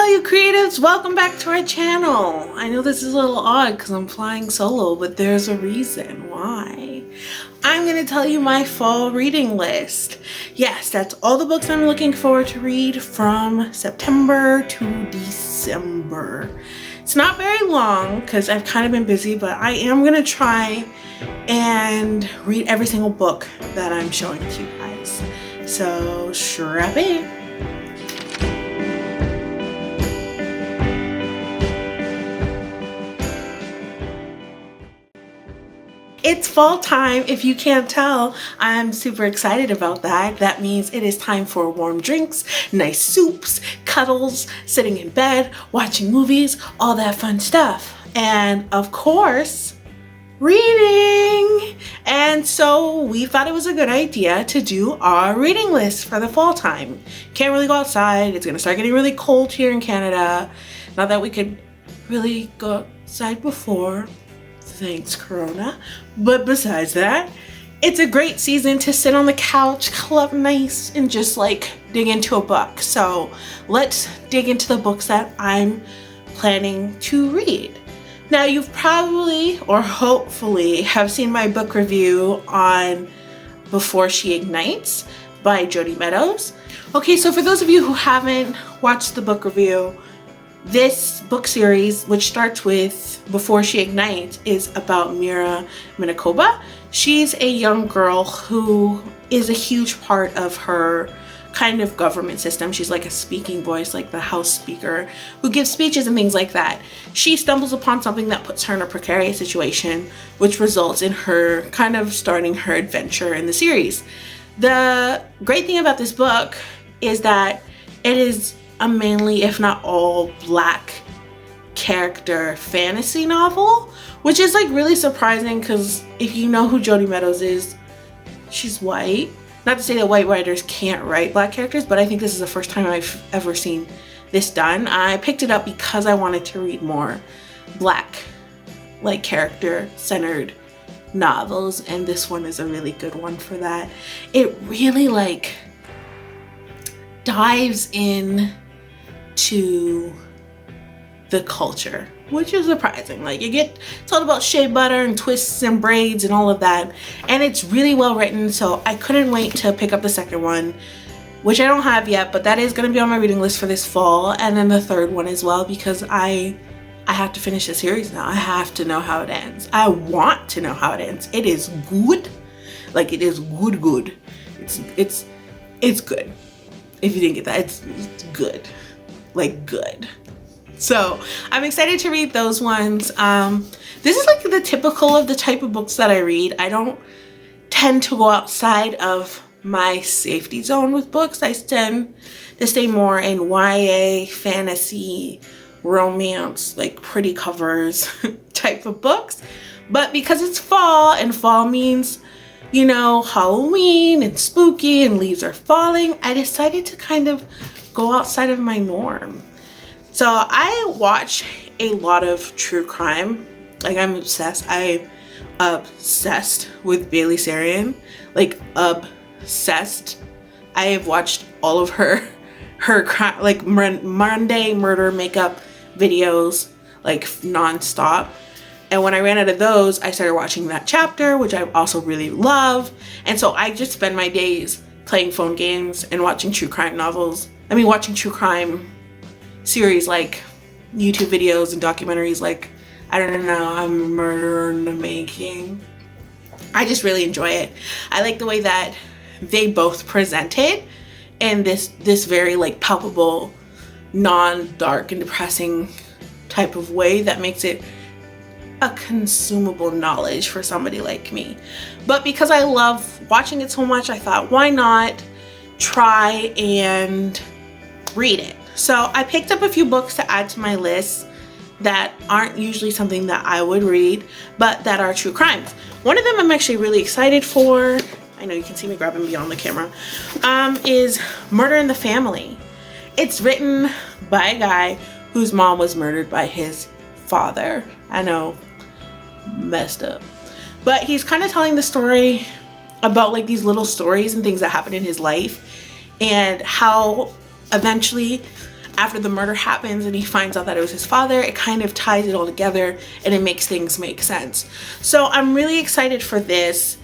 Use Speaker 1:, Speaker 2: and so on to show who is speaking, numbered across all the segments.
Speaker 1: you creatives, welcome back to our channel. I know this is a little odd because I'm flying solo, but there's a reason why. I'm going to tell you my fall reading list. Yes, that's all the books I'm looking forward to read from September to December. It's not very long because I've kind of been busy, but I am going to try and read every single book that I'm showing to you guys. So strap in. It's fall time. If you can't tell, I'm super excited about that. That means it is time for warm drinks, nice soups, cuddles, sitting in bed, watching movies, all that fun stuff. And of course, reading. And so we thought it was a good idea to do our reading list for the fall time. Can't really go outside. It's gonna start getting really cold here in Canada. Not that we could really go outside before. Thanks, Corona. But besides that, it's a great season to sit on the couch, curl up nice, and just like dig into a book. So let's dig into the books that I'm planning to read. Now, you've probably or hopefully have seen my book review on Before She Ignites by Jody Meadows. Okay, so for those of you who haven't watched the book review, this book series, which starts with Before She Ignites, is about Mira Minakova. She's a young girl who is a huge part of her kind of government system. She's like a speaking voice, like the House Speaker, who gives speeches and things like that. She stumbles upon something that puts her in a precarious situation, which results in her kind of starting her adventure in the series. The great thing about this book is that it is a mainly, if not all, black character fantasy novel, which is like really surprising because if you know who Jody Meadows is, she's white. Not to say that white writers can't write black characters, but I think this is the first time I've ever seen this done. I picked it up because I wanted to read more black, like, character centered novels, and this one is a really good one for that. It really like dives in to the culture, which is surprising. Like, you get told about shea butter and twists and braids and all of that, and it's really well written. So I couldn't wait to pick up the second one, which I don't have yet, but that is going to be on my reading list for this fall, and then the third one as well, because I have to finish the series now. I have to know how it ends. I want to know how it ends. It is good. Like, it is good. It's good. If you didn't get that, it's good. Like, good. So I'm excited to read those ones. This is like the typical of the type of books that I read. I don't tend to go outside of my safety zone with books. I tend to stay more in YA, fantasy, romance, like pretty covers type of books. But because it's fall, and fall means, you know, Halloween and spooky and leaves are falling, I decided to kind of go outside of my norm. So I watch a lot of true crime. Like, I'm obsessed. I'm obsessed with Bailey Sarian. Like, obsessed. I have watched all of her like Monday murder makeup videos, like, nonstop. And when I ran out of those, I started watching That Chapter, which I also really love. And so I just spend my days playing phone games and watching true crime novels. I mean, watching true crime series, like YouTube videos and documentaries, like, I don't know, I'm Murder in the Making. I just really enjoy it. I like the way that they both present it in this very like palpable, non-dark and depressing type of way that makes it a consumable knowledge for somebody like me. But because I love watching it so much, I thought, why not try and read it? So I picked up a few books to add to my list that aren't usually something that I would read, but that are true crimes. One of them I'm actually really excited for, I know you can see me grabbing beyond the camera, is Murder in the Family. It's written by a guy whose mom was murdered by his father. I know, messed up. But he's kind of telling the story about like these little stories and things that happened in his life, and how eventually, after the murder happens and he finds out that it was his father, it kind of ties it all together and it makes things make sense. So I'm really excited for this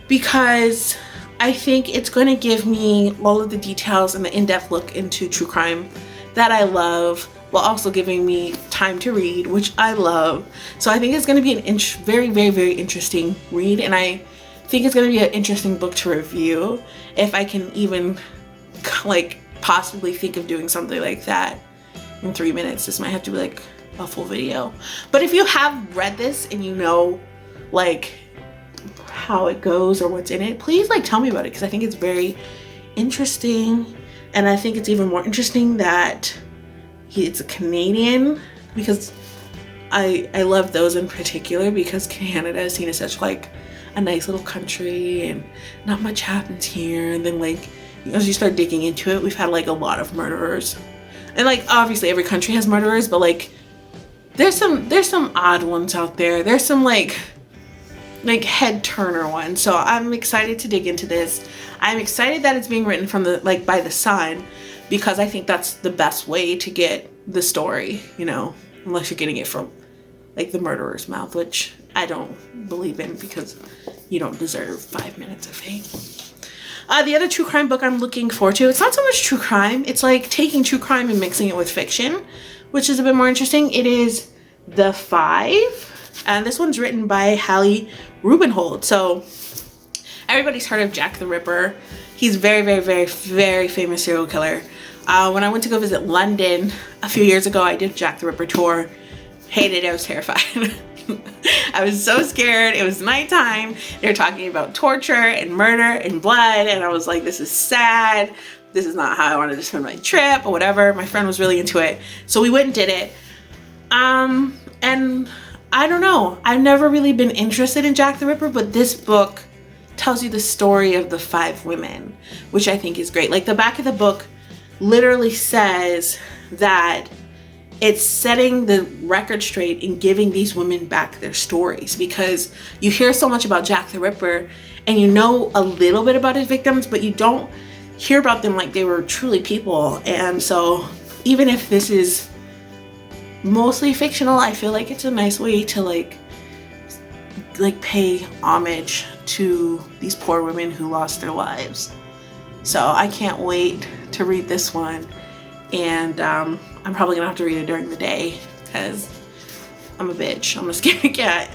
Speaker 1: because I think it's going to give me all of the details and the in-depth look into true crime that I love, while also giving me time to read, which I love. So I think it's going to be an very, very, very interesting read, and I think it's going to be an interesting book to review if I can even like possibly think of doing something like that in 3 minutes. This might have to be like a full video. But if you have read this and you know like how it goes or what's in it, please like tell me about it, because I think it's very interesting. And I think it's even more interesting that it's a Canadian, because I love those in particular, because Canada is seen as such like a nice little country and not much happens here. And then like as you start digging into it, we've had like a lot of murderers, and like obviously every country has murderers, but like there's some odd ones out there. There's some like head turner ones. So I'm excited to dig into this. I'm excited that it's being written from the by the Sun, because I think that's the best way to get the story, you know, unless you're getting it from like the murderer's mouth, which I don't believe in, because you don't deserve 5 minutes of fame. The other true crime book I'm looking forward to, it's not so much true crime, it's like taking true crime and mixing it with fiction, which is a bit more interesting. It is The Five, and this one's written by Hallie Rubenhold. So everybody's heard of Jack the Ripper. He's very, very, very, very famous serial killer. When I went to go visit London a few years ago, I did Jack the Ripper tour. Hated it, I was terrified. I was so scared. It was nighttime. They were talking about torture and murder and blood, and I was like, this is sad. This is not how I wanted to spend my trip or whatever. My friend was really into it, so we went and did it. And I don't know, I've never really been interested in Jack the Ripper, but this book tells you the story of the 5 women, which I think is great. Like the back of the book literally says that it's setting the record straight and giving these women back their stories, because you hear so much about Jack the Ripper and you know a little bit about his victims, but you don't hear about them like they were truly people. And so even if this is mostly fictional, I feel like it's a nice way to like pay homage to these poor women who lost their lives. So I can't wait to read this one, and I'm probably gonna have to read it during the day because I'm a bitch. I'm a scaredy cat.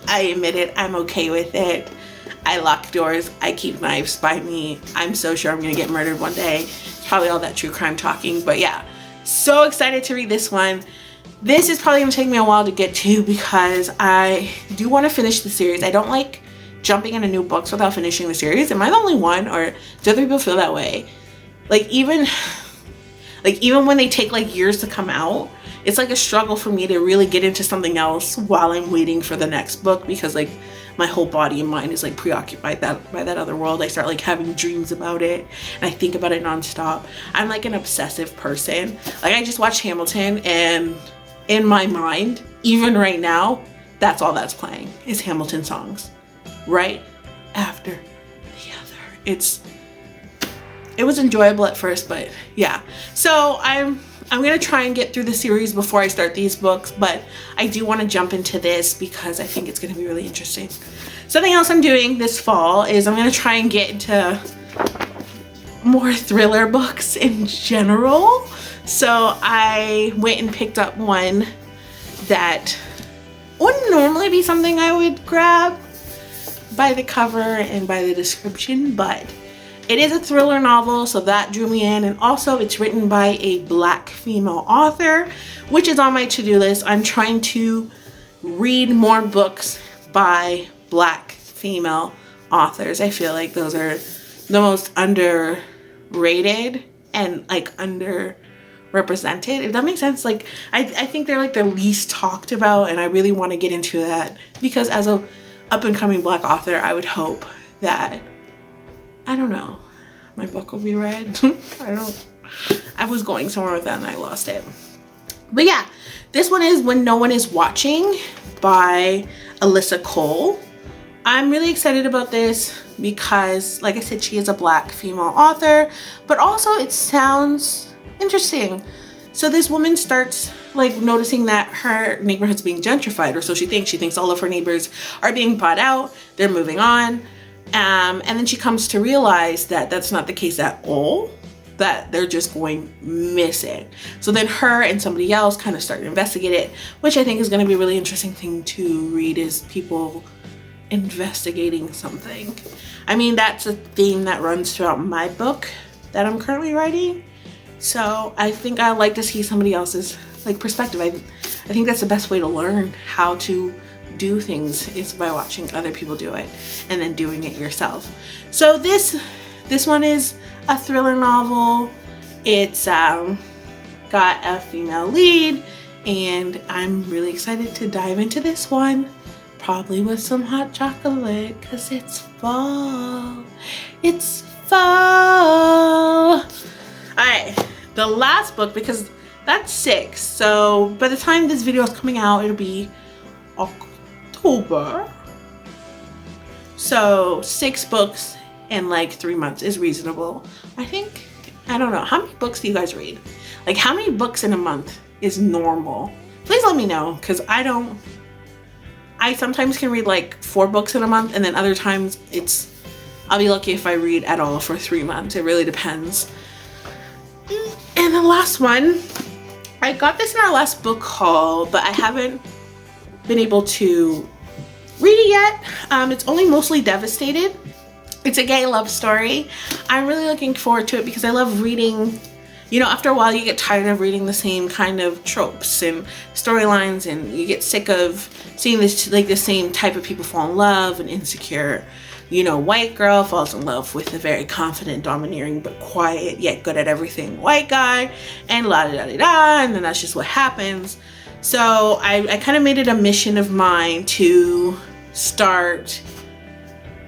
Speaker 1: I admit it. I'm okay with it. I lock doors. I keep knives by me. I'm so sure I'm gonna get murdered one day. It's probably all that true crime talking, but yeah, so excited to read this one. This is probably gonna take me a while to get to, because I do want to finish the series. I don't like jumping into new books without finishing the series. Am I the only one, or do other people feel that way? Like even when they take like years to come out, it's like a struggle for me to really get into something else while I'm waiting for the next book, because like my whole body and mind is like preoccupied by that other world. I start like having dreams about it and I think about it nonstop. I'm like an obsessive person. Like I just watched Hamilton, and in my mind, even right now, that's all that's playing is Hamilton songs right after the other. It was enjoyable at first, but yeah. So I'm gonna try and get through the series before I start these books, but I do want to jump into this because I think it's gonna be really interesting. Something else I'm doing this fall is I'm gonna try and get into more thriller books in general. So I went and picked up one that wouldn't normally be something I would grab by the cover and by the description, but it is a thriller novel, so that drew me in. And also it's written by a Black female author, which is on my to-do list. I'm trying to read more books by Black female authors. I feel like those are the most underrated and like underrepresented, if that makes sense. Like I think they're like the least talked about, and I really want to get into that, because as a up-and-coming Black author, I would hope that, I don't know, my book will be read. I was going somewhere with that and I lost it. But yeah, this one is When No One Is Watching by Alyssa Cole. I'm really excited about this because, like I said, she is a Black female author, but also it sounds interesting. So this woman starts like noticing that her neighborhood's being gentrified, or so she thinks. She thinks all of her neighbors are being bought out, they're moving on. And then she comes to realize that that's not the case at all, that they're just going missing. So then her and somebody else kind of start to investigate it, which I think is going to be a really interesting thing to read, is people investigating something. I mean, that's a theme that runs throughout my book that I'm currently writing. So I think I like to see somebody else's like perspective. I think that's the best way to learn how to do things, is by watching other people do it and then doing it yourself. So this one is a thriller novel. It's got a female lead, and I'm really excited to dive into this one, probably with some hot chocolate, because it's fall. It's fall. Alright, the last book, because that's 6, so by the time this video is coming out, it'll be October. So 6 books in like 3 months is reasonable. I think, I don't know, how many books do you guys read? Like, how many books in a month is normal? Please let me know, because I sometimes can read like 4 books in a month, and then other times I'll be lucky if I read at all for 3 months. It really depends. And the last one, I got this in our last book haul, but I haven't been able to read it yet. It's only mostly devastated. It's a gay love story. I'm really looking forward to it because I love reading, you know, after a while you get tired of reading the same kind of tropes and storylines, and you get sick of seeing this, like, the same type of people fall in love. An insecure, you know, white girl falls in love with a very confident, domineering, but quiet, yet good at everything white guy, and la-da-da-da-da, and then that's just what happens. So I kind of made it a mission of mine to start,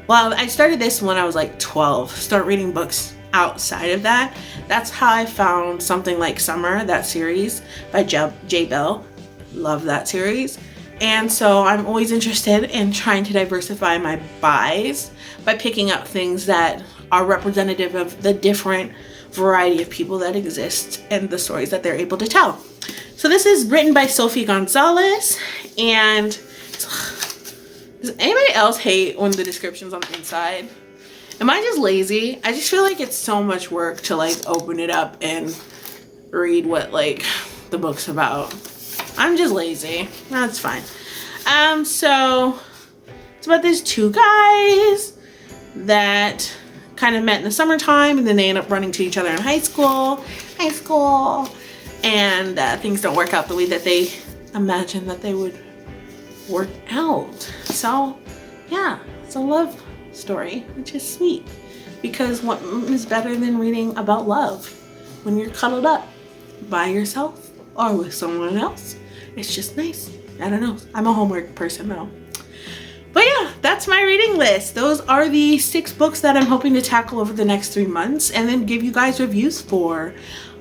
Speaker 1: well, I started this when I was like 12, start reading books outside of that. That's how I found something like Summer, that series by J. Bell. Love that series. And so I'm always interested in trying to diversify my buys by picking up things that are representative of the different variety of people that exist and the stories that they're able to tell. So this is written by Sophie Gonzalez, and does anybody else hate when the description's on the inside? Am I just lazy? I just feel like it's so much work to like open it up and read what like the book's about. I'm just lazy. That's fine. So it's about these 2 guys that kind of met in the summertime, and then they end up running to each other in high school, and things don't work out the way that they imagined that they would work out. So yeah, it's a love story, which is sweet, because what is better than reading about love when you're cuddled up by yourself or with someone else? It's just nice. I don't know, I'm a homework person though. But yeah, that's my reading list. Those are the 6 books that I'm hoping to tackle over the next 3 months and then give you guys reviews for.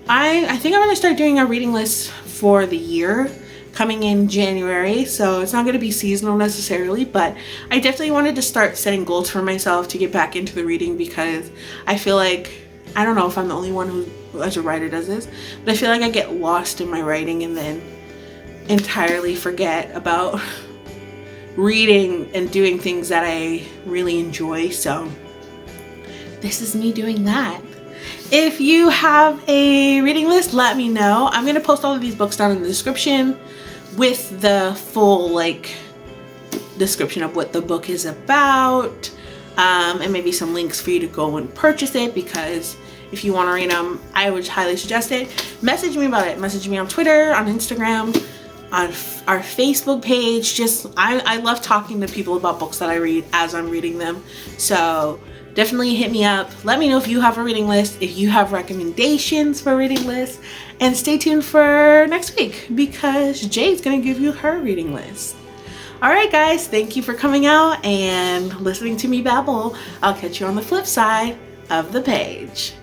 Speaker 1: I think I'm gonna start doing a reading list for the year coming in January, so it's not going to be seasonal necessarily, but I definitely wanted to start setting goals for myself to get back into the reading, because I feel like, I don't know if I'm the only one who as a writer does this, but I feel like I get lost in my writing and then entirely forget about reading and doing things that I really enjoy. So this is me doing that. If you have a reading list, let me know. I'm going to post all of these books down in the description with the full like description of what the book is about, and maybe some links for you to go and purchase it, because if you want to read them, I would highly suggest it. Message me about it. Message me on Twitter, on Instagram, on our Facebook page. Just I love talking to people about books that I read as I'm reading them. So definitely hit me up. Let me know if you have a reading list, if you have recommendations for reading lists, and stay tuned for next week, because Jay's gonna give you her reading list. All right, guys, thank you for coming out and listening to me babble. I'll catch you on the flip side of the page.